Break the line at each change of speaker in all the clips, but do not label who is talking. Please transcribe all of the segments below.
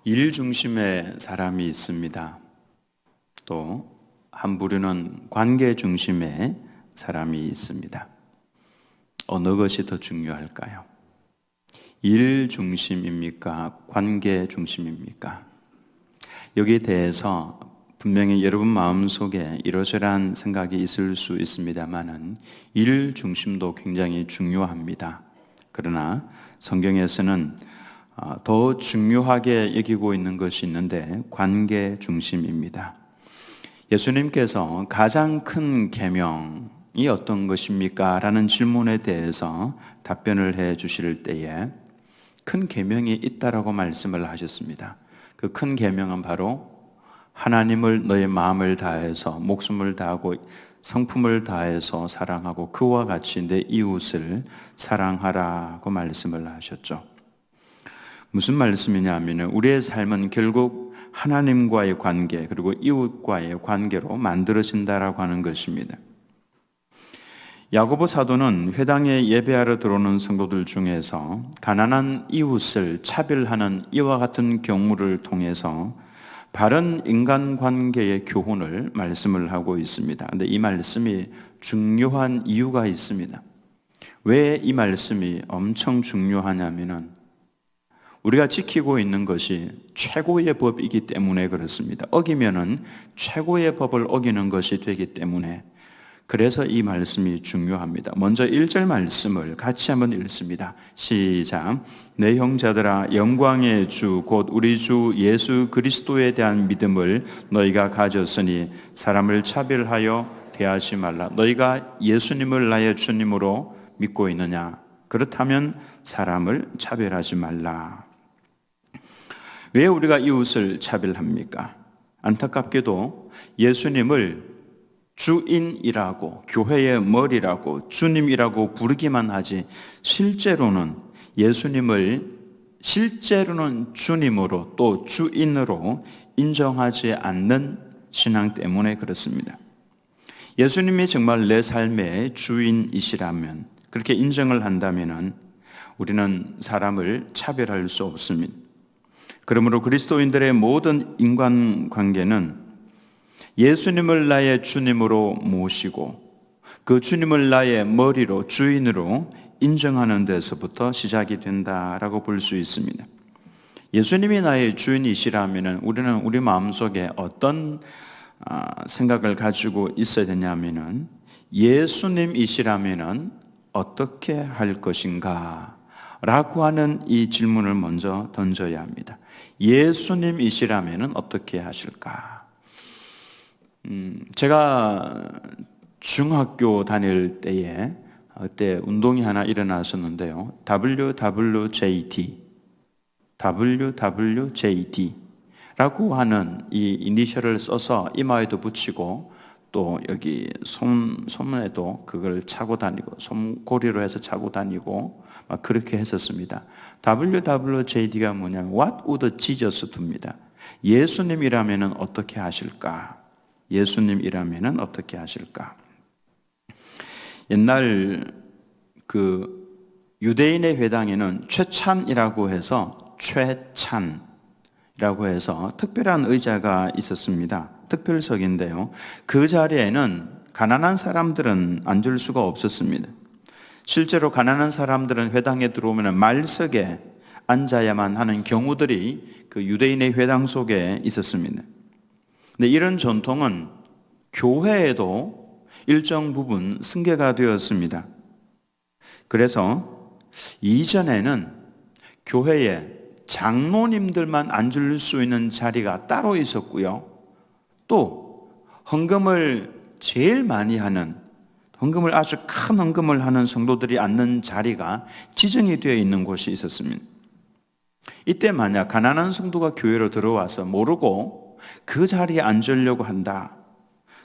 일 중심의 사람이 있습니다. 또 한 부류는 관계 중심의 사람이 있습니다. 어느 것이 더 중요할까요? 일 중심입니까? 관계 중심입니까? 여기에 대해서 분명히 여러분 마음속에 이러저러한 생각이 있을 수 있습니다만은 일 중심도 굉장히 중요합니다. 그러나 성경에서는 더 중요하게 여기고 있는 것이 있는데 관계 중심입니다. 예수님께서 가장 큰 계명이 어떤 것입니까? 라는 질문에 대해서 답변을 해 주실 때에 큰 계명이 있다라고 말씀을 하셨습니다. 그 큰 계명은 바로 하나님을 너의 마음을 다해서 목숨을 다하고 성품을 다해서 사랑하고 그와 같이 내 이웃을 사랑하라고 말씀을 하셨죠. 무슨 말씀이냐 하면 우리의 삶은 결국 하나님과의 관계 그리고 이웃과의 관계로 만들어진다라고 하는 것입니다. 야고보 사도는 회당에 예배하러 들어오는 성도들 중에서 가난한 이웃을 차별하는 이와 같은 경우를 통해서 바른 인간관계의 교훈을 말씀을 하고 있습니다. 그런데 이 말씀이 중요한 이유가 있습니다. 왜 이 말씀이 엄청 중요하냐면은 우리가 지키고 있는 것이 최고의 법이기 때문에 그렇습니다. 어기면은 최고의 법을 어기는 것이 되기 때문에 그래서 이 말씀이 중요합니다. 먼저 1절 말씀을 같이 한번 읽습니다. 시작. 내 형제들아 영광의 주 곧 우리 주 예수 그리스도에 대한 믿음을 너희가 가졌으니 사람을 차별하여 대하지 말라. 너희가 예수님을 나의 주님으로 믿고 있느냐? 그렇다면 사람을 차별하지 말라. 왜 우리가 이웃을 차별합니까? 안타깝게도 예수님을 주인이라고 교회의 머리라고 주님이라고 부르기만 하지 실제로는 주님으로 또 주인으로 인정하지 않는 신앙 때문에 그렇습니다. 예수님이 정말 내 삶의 주인이시라면 그렇게 인정을 한다면 우리는 사람을 차별할 수 없습니다. 그러므로 그리스도인들의 모든 인간관계는 예수님을 나의 주님으로 모시고 그 주님을 나의 머리로 주인으로 인정하는 데서부터 시작이 된다라고 볼 수 있습니다. 예수님이 나의 주인이시라면 우리는 우리 마음속에 어떤 생각을 가지고 있어야 되냐면은 예수님이시라면 어떻게 할 것인가 라고 하는 이 질문을 먼저 던져야 합니다. 예수님이시라면 어떻게 하실까? 제가 중학교 다닐 때에 그때 운동이 하나 일어났었는데요. WWJD 라고 하는 이 이니셜을 써서 이마에도 붙이고 또 여기 손에도 그걸 차고 다니고 손고리로 해서 차고 다니고 막 그렇게 했었습니다. WWJD가 뭐냐면 What would Jesus do입니다. 예수님이라면 어떻게 하실까? 예수님이라면 어떻게 하실까? 옛날 그 유대인의 회당에는 최찬이라고 해서 특별한 의자가 있었습니다. 특별석인데요. 그 자리에는 가난한 사람들은 앉을 수가 없었습니다. 실제로 가난한 사람들은 회당에 들어오면 말석에 앉아야만 하는 경우들이 그 유대인의 회당 속에 있었습니다. 근데 이런 전통은 교회에도 일정 부분 승계가 되었습니다. 그래서 이전에는 교회에 장로님들만 앉을 수 있는 자리가 따로 있었고요. 또 헌금을 제일 많이 하는 아주 큰 헌금을 하는 성도들이 앉는 자리가 지정이 되어 있는 곳이 있었습니다. 이때 만약 가난한 성도가 교회로 들어와서 모르고 그 자리에 앉으려고 한다.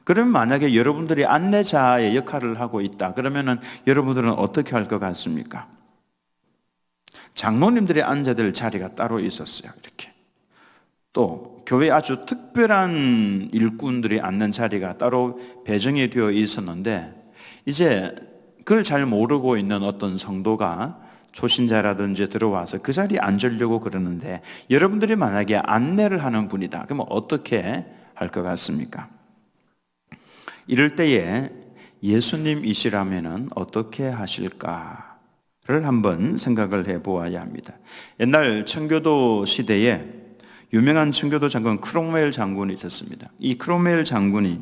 그러면 만약에 여러분들이 안내자의 역할을 하고 있다. 그러면은 여러분들은 어떻게 할 것 같습니까? 장로님들이 앉아야 될 자리가 따로 있었어요. 이렇게. 또 교회에 아주 특별한 일꾼들이 앉는 자리가 따로 배정이 되어 있었는데 이제 그걸 잘 모르고 있는 어떤 성도가 초신자라든지 들어와서 그 자리에 앉으려고 그러는데 여러분들이 만약에 안내를 하는 분이다. 그러면 어떻게 할 것 같습니까? 이럴 때에 예수님이시라면 어떻게 하실까를 한번 생각을 해보아야 합니다. 옛날 청교도 시대에 유명한 청교도 장군 크롬웰 장군이 있었습니다. 이 크롬웰 장군이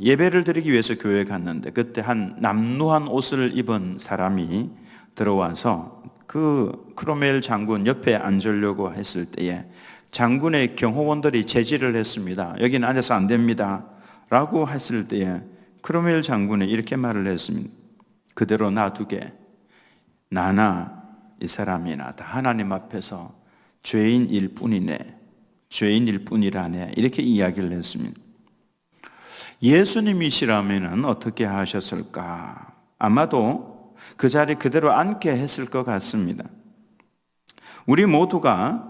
예배를 드리기 위해서 교회에 갔는데 그때 한 남루한 옷을 입은 사람이 들어와서 그 크롬웰 장군 옆에 앉으려고 했을 때에 장군의 경호원들이 제지를 했습니다. 여기는 앉아서 안 됩니다 라고 했을 때에 크롬웰 장군이 이렇게 말을 했습니다. 그대로 놔두게. 나나 이 사람이나 다 하나님 앞에서 죄인일 뿐이네. 죄인일 뿐이라네. 이렇게 이야기를 했습니다. 예수님이시라면 어떻게 하셨을까? 아마도 그 자리 그대로 앉게 했을 것 같습니다. 우리 모두가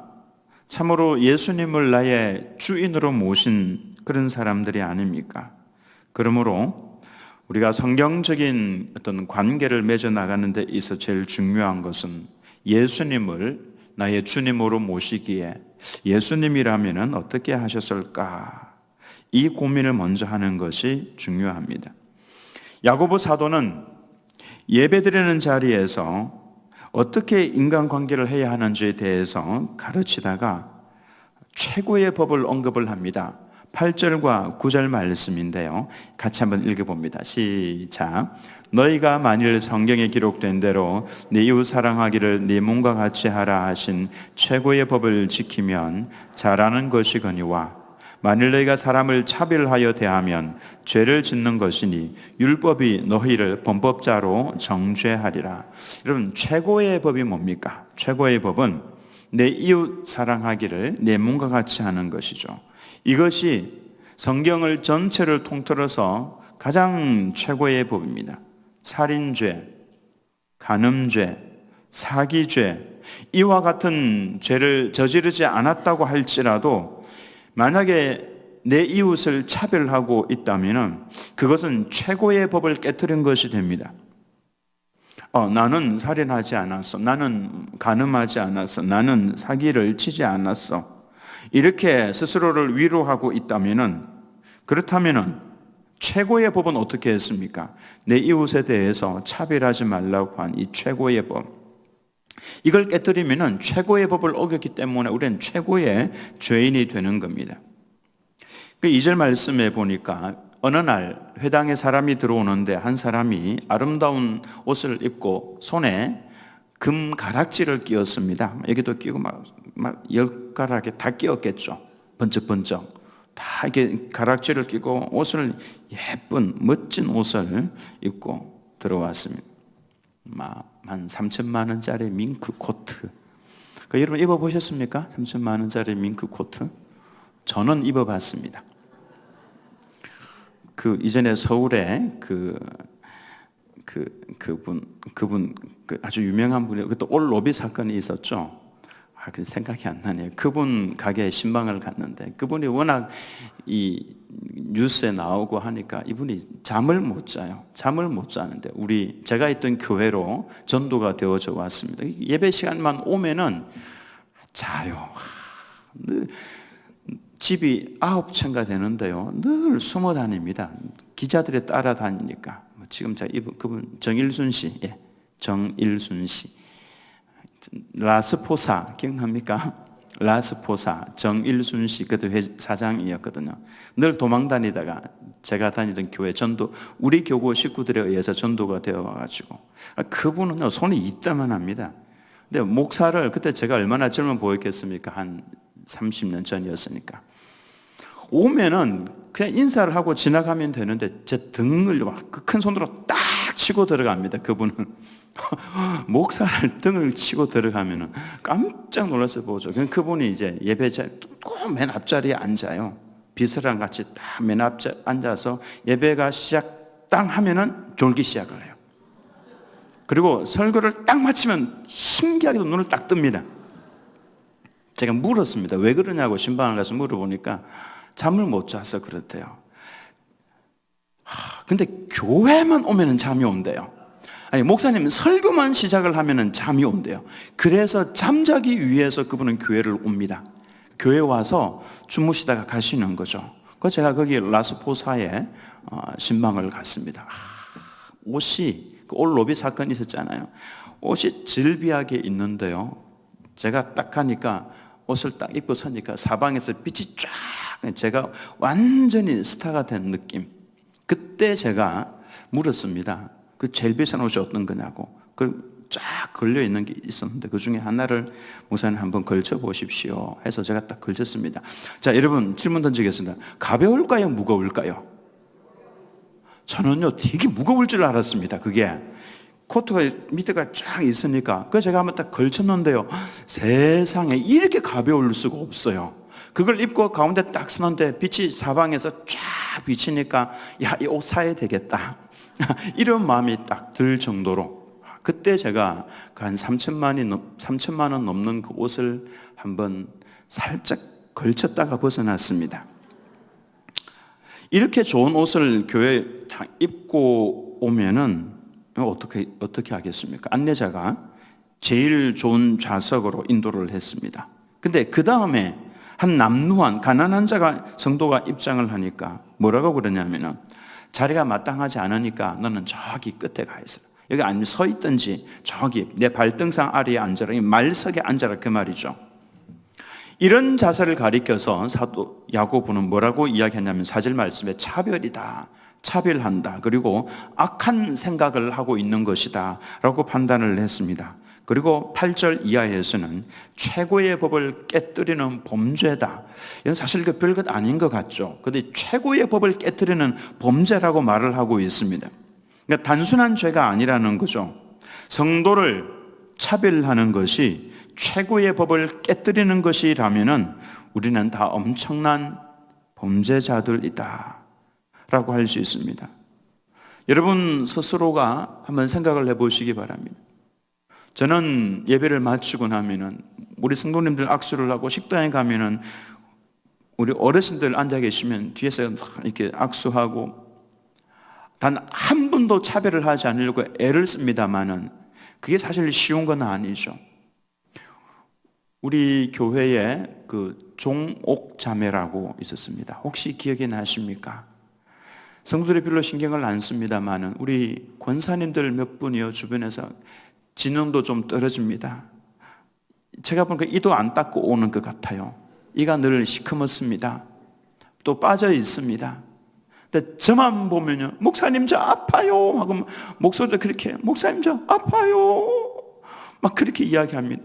참으로 예수님을 나의 주인으로 모신 그런 사람들이 아닙니까? 그러므로 우리가 성경적인 어떤 관계를 맺어 나가는 데 있어 제일 중요한 것은 예수님을 나의 주님으로 모시기에 예수님이라면 어떻게 하셨을까? 이 고민을 먼저 하는 것이 중요합니다. 야고보 사도는 예배드리는 자리에서 어떻게 인간관계를 해야 하는지에 대해서 가르치다가 최고의 법을 언급을 합니다. 8절과 9절 말씀인데요. 같이 한번 읽어봅니다. 시작. 너희가 만일 성경에 기록된 대로 네 이웃 사랑하기를 네 몸과 같이 하라 하신 최고의 법을 지키면 잘하는 것이거니와 만일 너희가 사람을 차별하여 대하면 죄를 짓는 것이니 율법이 너희를 범법자로 정죄하리라. 여러분, 최고의 법이 뭡니까? 최고의 법은 내 이웃 사랑하기를 내 몸과 같이 하는 것이죠. 이것이 성경을 전체를 통틀어서 가장 최고의 법입니다. 살인죄, 간음죄, 사기죄, 이와 같은 죄를 저지르지 않았다고 할지라도 만약에 내 이웃을 차별하고 있다면 그것은 최고의 법을 깨트린 것이 됩니다. 나는 살인하지 않았어. 나는 간음하지 않았어. 나는 사기를 치지 않았어. 이렇게 스스로를 위로하고 있다면 그렇다면 최고의 법은 어떻게 했습니까? 내 이웃에 대해서 차별하지 말라고 한 이 최고의 법. 이걸 깨뜨리면 최고의 법을 어겼기 때문에 우리는 최고의 죄인이 되는 겁니다. 그 2절 말씀에 보니까 어느 날 회당에 사람이 들어오는데 한 사람이 아름다운 옷을 입고 손에 금 가락지를 끼웠습니다. 여기도 끼고 막 10가락에 다 끼웠겠죠. 번쩍번쩍. 다 이렇게 가락지를 끼고 옷을 예쁜 멋진 옷을 입고 들어왔습니다. 한 3천만 원짜리 밍크 코트. 여러분 입어보셨습니까? 3천만 원짜리 밍크 코트? 저는 입어봤습니다. 이전에 서울에 그분 아주 유명한 분이 그때 올 로비 사건이 있었죠. 그 생각이 안 나네요. 그분 가게에 신방을 갔는데 그분이 워낙 이 뉴스에 나오고 하니까 이분이 잠을 못 자요. 잠을 못 자는데 제가 있던 교회로 전도가 되어져 왔습니다. 예배 시간만 오면은 자요. 집이 9채인가 되는데요. 늘 숨어 다닙니다. 기자들이 따라다니니까. 지금 그분 정일순 씨, 정일순 씨. 라스포사 기억납니까? 라스포사 정일순 씨 그때 사장이었거든요. 늘 도망다니다가 제가 다니던 교회 우리 교구 식구들에 의해서 전도가 되어 와가지고 그분은 손이 이따만 합니다. 근데 목사를 그때 제가 얼마나 젊어 보였겠습니까? 한 30년 전이었으니까 오면은 그냥 인사를 하고 지나가면 되는데 제 등을 큰 손으로 딱 치고 들어갑니다. 그분은 목사를 등을 치고 들어가면은 깜짝 놀라서 보죠. 그분이 이제 예배자 꼭 맨 앞자리에 앉아요. 비서랑 같이 딱 맨 앞자리에 앉아서 예배가 시작 땅 하면은 졸기 시작을 해요. 그리고 설교를 딱 마치면 신기하게도 눈을 딱 뜹니다. 제가 물었습니다. 왜 그러냐고 신방을 가서 물어보니까 잠을 못 자서 그렇대요. 근데 교회만 오면은 잠이 온대요. 아니, 목사님 설교만 시작을 하면은 잠이 온대요. 그래서 잠자기 위해서 그분은 교회를 옵니다. 교회 와서 주무시다가 가시는 거죠. 그래서 제가 거기 라스포사에 신방을 갔습니다. 옷이, 그 올로비 사건 있었잖아요. 옷이 질비하게 있는데요. 제가 딱 하니까 옷을 딱 입고 서니까 사방에서 빛이 쫙, 제가 완전히 스타가 된 느낌. 그때 제가 물었습니다. 그 제일 비싼 옷이 어떤 거냐고. 그 쫙 걸려 있는 게 있었는데 그 중에 하나를 목사님 한번 걸쳐 보십시오 해서 제가 딱 걸쳤습니다. 자, 여러분 질문 던지겠습니다. 가벼울까요, 무거울까요? 저는요 되게 무거울 줄 알았습니다. 그게 코트가 밑에가 쫙 있으니까. 그래서 제가 한번 딱 걸쳤는데요, 세상에 이렇게 가벼울 수가 없어요. 그걸 입고 가운데 딱 서는데 빛이 사방에서 쫙 비치니까 야, 이 옷 사야 되겠다 이런 마음이 딱 들 정도로, 그때 제가 한 3천만 원 넘는 그 옷을 한번 살짝 걸쳤다가 벗어났습니다. 이렇게 좋은 옷을 교회에 입고 오면은 어떻게 하겠습니까? 안내자가 제일 좋은 좌석으로 인도를 했습니다. 근데 그 다음에 한 남루한 가난한 성도가 입장을 하니까 뭐라고 그러냐면은, 자리가 마땅하지 않으니까 너는 저기 끝에 가 있어. 여기 아니면 서 있든지 저기 내 발등상 아래에 앉아라, 말석에 앉아라, 그 말이죠. 이런 자세를 가리켜서 사도 야고보는 뭐라고 이야기했냐면 4절 말씀에 차별이다, 차별한다, 그리고 악한 생각을 하고 있는 것이다 라고 판단을 했습니다. 그리고 8절 이하에서는 최고의 법을 깨뜨리는 범죄다. 이건 사실 그 별것 아닌 것 같죠. 그런데 최고의 법을 깨뜨리는 범죄라고 말을 하고 있습니다. 그러니까 단순한 죄가 아니라는 거죠. 성도를 차별하는 것이 최고의 법을 깨뜨리는 것이라면은 우리는 다 엄청난 범죄자들이다 라고 할 수 있습니다. 여러분 스스로가 한번 생각을 해보시기 바랍니다. 저는 예배를 마치고 나면은 우리 성도님들 악수를 하고 식당에 가면은 우리 어르신들 앉아 계시면 뒤에서 이렇게 악수하고 단 한 분도 차별을 하지 않으려고 애를 씁니다만은 그게 사실 쉬운 건 아니죠. 우리 교회에 그 종옥 자매라고 있었습니다. 혹시 기억이 나십니까? 성도들이 별로 신경을 안 씁니다만은 우리 권사님들 몇 분이요 주변에서 지능도 좀 떨어집니다. 제가 보니까 이도 안 닦고 오는 것 같아요. 이가 늘 시커멓습니다. 또 빠져 있습니다. 근데 저만 보면요, 목사님 저 아파요 하고 목소리도 그렇게, 목사님 저 아파요 막 그렇게 이야기합니다.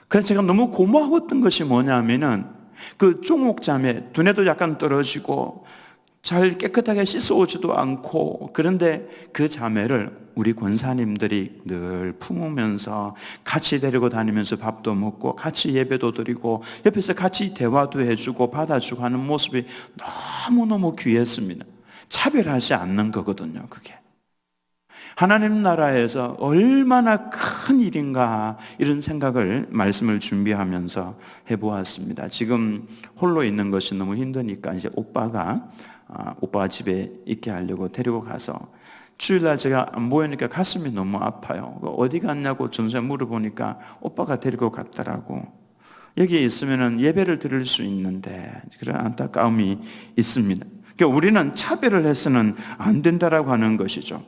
그래서 제가 너무 고마웠던 것이 뭐냐면은 그 종옥자매 두뇌도 약간 떨어지고 잘 깨끗하게 씻어오지도 않고, 그런데 그 자매를 우리 권사님들이 늘 품으면서 같이 데리고 다니면서 밥도 먹고 같이 예배도 드리고 옆에서 같이 대화도 해주고 받아주고 하는 모습이 너무너무 귀했습니다. 차별하지 않는 거거든요. 그게 하나님 나라에서 얼마나 큰 일인가, 이런 생각을 말씀을 준비하면서 해보았습니다. 지금 홀로 있는 것이 너무 힘드니까 이제 오빠가 집에 있게 하려고 데리고 가서, 주일날 제가 안 보이니까 가슴이 너무 아파요. 어디 갔냐고 전주에 물어보니까 오빠가 데리고 갔더라고. 여기에 있으면 예배를 드릴 수 있는데 그런 안타까움이 있습니다. 그러니까 우리는 차별을 해서는 안 된다라고 하는 것이죠.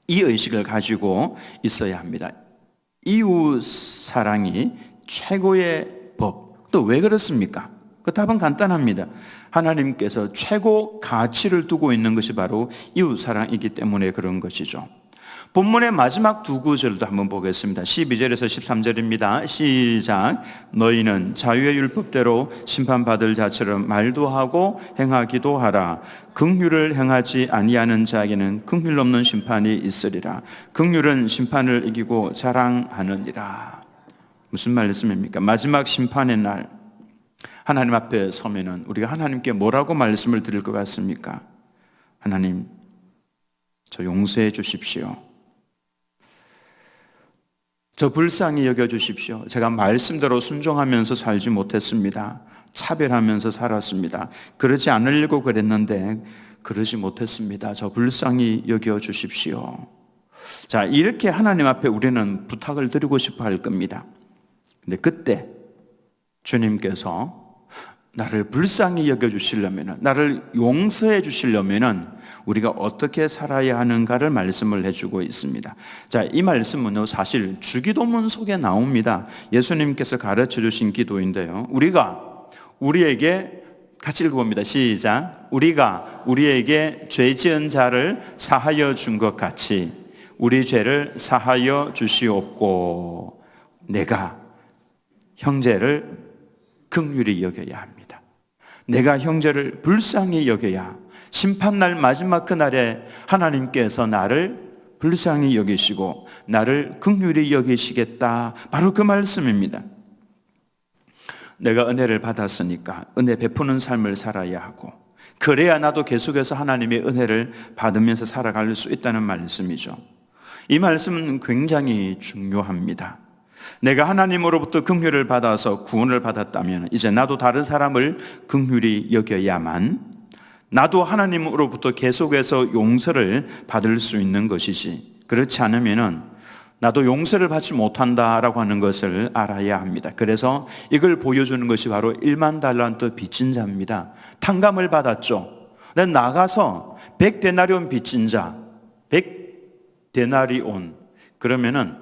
이 의식을 가지고 있어야 합니다. 이웃 사랑이 최고의 법. 또 왜 그렇습니까? 그 답은 간단합니다. 하나님께서 최고 가치를 두고 있는 것이 바로 이웃 사랑이기 때문에 그런 것이죠. 본문의 마지막 두 구절도 한번 보겠습니다. 12절에서 13절입니다. 시작. 너희는 자유의 율법대로 심판받을 자처럼 말도 하고 행하기도 하라. 긍휼을 행하지 아니하는 자에게는 긍휼 없는 심판이 있으리라. 긍휼은 심판을 이기고 자랑하느니라. 무슨 말씀입니까? 마지막 심판의 날 하나님 앞에 서면은 우리가 하나님께 뭐라고 말씀을 드릴 것 같습니까? 하나님, 저 용서해 주십시오. 저 불쌍히 여겨주십시오. 제가 말씀대로 순종하면서 살지 못했습니다. 차별하면서 살았습니다. 그러지 않으려고 그랬는데 그러지 못했습니다. 저 불쌍히 여겨 주십시오. 자, 이렇게 하나님 앞에 우리는 부탁을 드리고 싶어 할 겁니다. 근데 그때 주님께서 나를 불쌍히 여겨주시려면, 나를 용서해 주시려면 우리가 어떻게 살아야 하는가를 말씀을 해주고 있습니다. 자, 이 말씀은요, 사실 주기도문 속에 나옵니다. 예수님께서 가르쳐 주신 기도인데요. 우리에게 같이 읽어봅니다. 시작. 우리가 우리에게 죄 지은 자를 사하여 준 것 같이 우리 죄를 사하여 주시옵고, 내가 형제를 긍휼히 여겨야 합니다. 내가 형제를 불쌍히 여겨야 심판날 마지막 그날에 하나님께서 나를 불쌍히 여기시고 나를 긍휼히 여기시겠다. 바로 그 말씀입니다. 내가 은혜를 받았으니까 은혜 베푸는 삶을 살아야 하고, 그래야 나도 계속해서 하나님의 은혜를 받으면서 살아갈 수 있다는 말씀이죠. 이 말씀은 굉장히 중요합니다. 내가 하나님으로부터 긍휼을 받아서 구원을 받았다면 이제 나도 다른 사람을 긍휼히 여겨야만 나도 하나님으로부터 계속해서 용서를 받을 수 있는 것이지, 그렇지 않으면 나도 용서를 받지 못한다라고 하는 것을 알아야 합니다. 그래서 이걸 보여주는 것이 바로 1만 달란트 빚진 자입니다. 탕감을 받았죠. 나가서 100데나리온 빚진 자, 100데나리온, 그러면은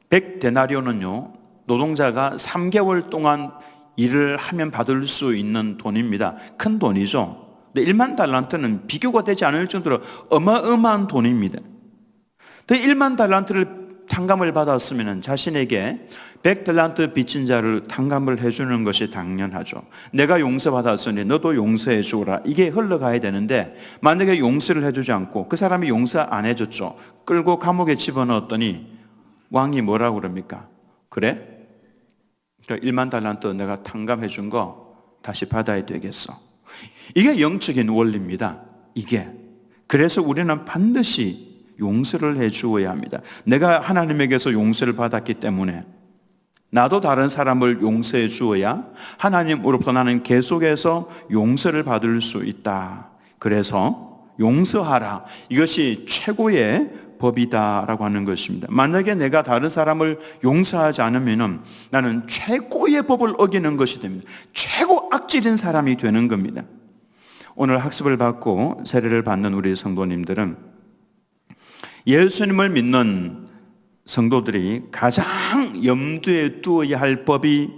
100데나리온은요, 노동자가 3개월 동안 일을 하면 받을 수 있는 돈입니다. 큰 돈이죠. 근데 1만 달란트는 비교가 되지 않을 정도로 어마어마한 돈입니다. 1만 달란트를 탕감을 받았으면 자신에게 100달란트 빚진 자를 탕감을 해주는 것이 당연하죠. 내가 용서받았으니 너도 용서해 주라, 이게 흘러가야 되는데, 만약에 용서를 해주지 않고 그 사람이 용서 안 해줬죠. 끌고 감옥에 집어넣었더니 왕이 뭐라고 그럽니까? 그래? 1만 달란트 내가 탕감해 준 거 다시 받아야 되겠어. 이게 영적인 원리입니다. 이게. 그래서 우리는 반드시 용서를 해 주어야 합니다. 내가 하나님에게서 용서를 받았기 때문에 나도 다른 사람을 용서해 주어야 하나님으로부터 나는 계속해서 용서를 받을 수 있다. 그래서 용서하라, 이것이 최고의 법이다라고 하는 것입니다. 만약에 내가 다른 사람을 용서하지 않으면 나는 최고의 법을 어기는 것이 됩니다. 최고 악질인 사람이 되는 겁니다. 오늘 학습을 받고 세례를 받는 우리 성도님들은 예수님을 믿는 성도들이 가장 염두에 두어야 할 법이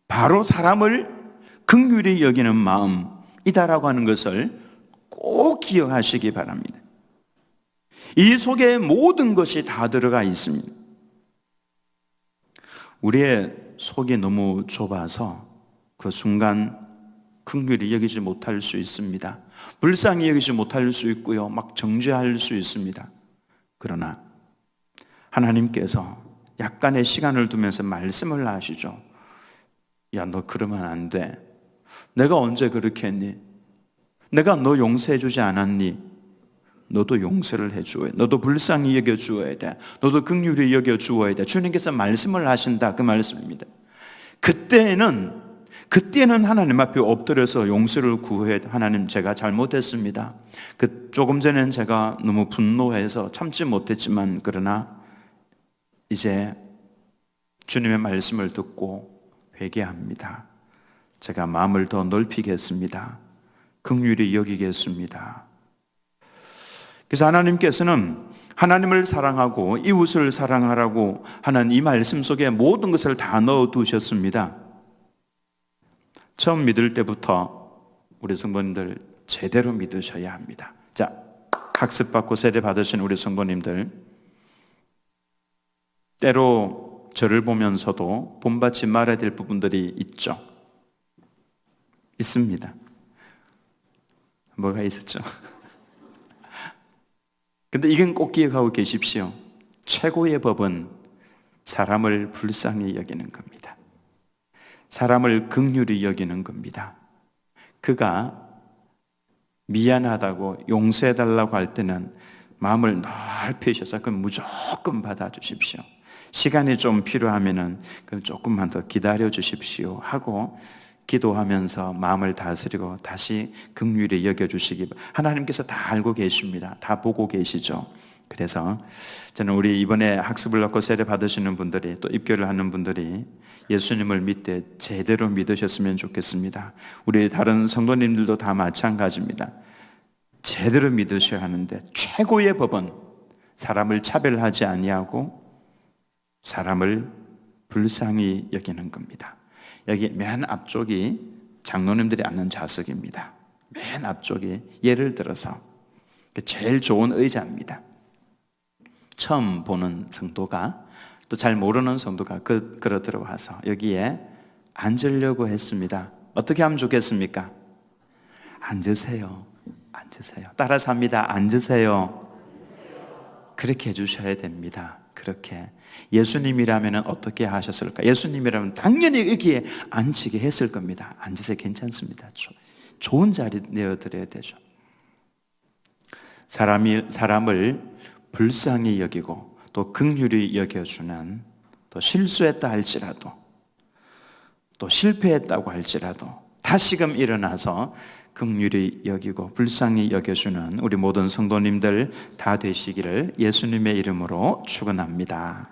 바로 사람을 긍휼히 여기는 마음이다라고 하는 것을 꼭 기억하시기 바랍니다. 이 속에 모든 것이 다 들어가 있습니다. 우리의 속이 너무 좁아서 그 순간 긍휼히 여기지 못할 수 있습니다. 불쌍히 여기지 못할 수 있고요, 막 정죄할 수 있습니다. 그러나 하나님께서 약간의 시간을 두면서 말씀을 하시죠. 야, 너 그러면 안 돼. 내가 언제 그렇게 했니? 내가 너 용서해 주지 않았니? 너도 용서를 해 주어야 돼. 너도 불쌍히 여겨 주어야 돼. 너도 긍휼히 여겨 주어야 돼. 주님께서 말씀을 하신다, 그 말씀입니다. 그때는 하나님 앞에 엎드려서 용서를 구해, 하나님 제가 잘못했습니다. 조금 전엔 제가 너무 분노해서 참지 못했지만, 그러나 이제 주님의 말씀을 듣고 회개합니다. 제가 마음을 더 넓히겠습니다. 긍휼히 여기겠습니다. 그래서 하나님께서는 하나님을 사랑하고 이웃을 사랑하라고 하는 이 말씀 속에 모든 것을 다 넣어두셨습니다. 처음 믿을 때부터 우리 성도님들 제대로 믿으셔야 합니다. 자, 학습받고 세례 받으신 우리 성도님들, 때로 저를 보면서도 본받지 말아야 될 부분들이 있죠. 있습니다. 뭐가 있었죠? 근데 이건 꼭 기억하고 계십시오. 최고의 법은 사람을 불쌍히 여기는 겁니다. 사람을 긍휼히 여기는 겁니다. 그가 미안하다고 용서해달라고 할 때는 마음을 넓히셔서 그건 무조건 받아주십시오. 시간이 좀 필요하면은 그럼 조금만 더 기다려 주십시오 하고 기도하면서 마음을 다스리고 다시 긍휼히 여겨주시기 하나님께서 다 알고 계십니다. 다 보고 계시죠. 그래서 저는 우리 이번에 학습을 받고 세례 받으시는 분들이 또 입교를 하는 분들이 예수님을 믿되 제대로 믿으셨으면 좋겠습니다. 우리 다른 성도님들도 다 마찬가지입니다. 제대로 믿으셔야 하는데 최고의 법은 사람을 차별하지 아니하고 사람을 불쌍히 여기는 겁니다. 여기 맨 앞쪽이 장로님들이 앉는 좌석입니다. 맨 앞쪽이 예를 들어서 제일 좋은 의자입니다. 처음 보는 성도가 또 잘 모르는 성도가 걸어 들어와서 여기에 앉으려고 했습니다. 어떻게 하면 좋겠습니까? 앉으세요. 앉으세요. 따라서 합니다. 앉으세요. 그렇게 해주셔야 됩니다. 그렇게. 예수님이라면 어떻게 하셨을까? 예수님이라면 당연히 여기에 앉히게 했을 겁니다. 앉으세요. 괜찮습니다. 좋은 자리 내어드려야 되죠. 사람을 불쌍히 여기고 또 긍휼히 여겨주는, 또 실수했다 할지라도 또 실패했다고 할지라도 다시금 일어나서 긍휼히 여기고 불쌍히 여겨주는 우리 모든 성도님들 다 되시기를 예수님의 이름으로 축원합니다.